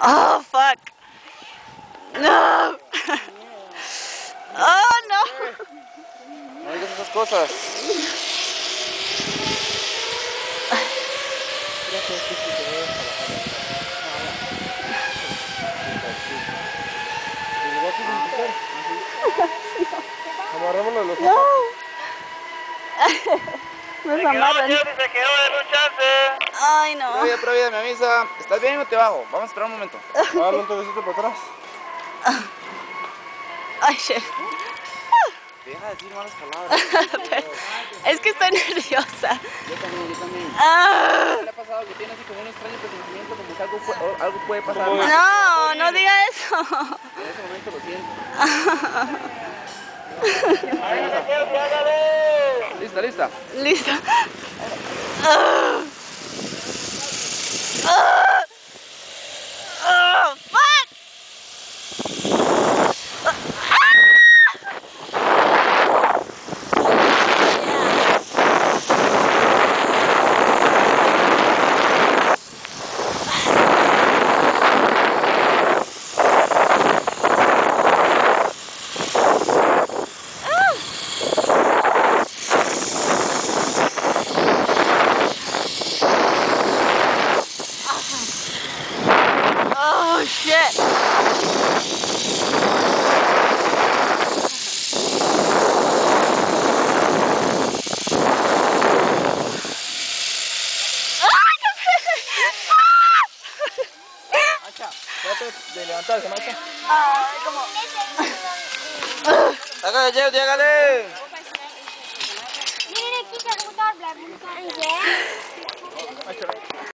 Oh, fuck. No. Oh, no. No digas esas cosas. Amarrémoslo los ojos. No. Me amarran. Se quedó de un chance. Ay, no. Provida, me avisa. ¿Estás bien o te bajo? Vamos a esperar un momento. Dale un toquecito para atrás. Ay, shit. Deja de decir malas palabras. Es que estoy nerviosa. Yo también. Ah. ¿Qué le ha pasado? Que tiene así como un extraño presentimiento, como que algo puede pasar. No, no diga eso. En ese momento lo siento. ¿Lista? Listo. Ah. Ah. Ah, fuck. Oh, shit. Trate de levantarse, maestra. Ay, como... Hágale, Jeff, hágale. Nee, kijk, dat moet daar blijven.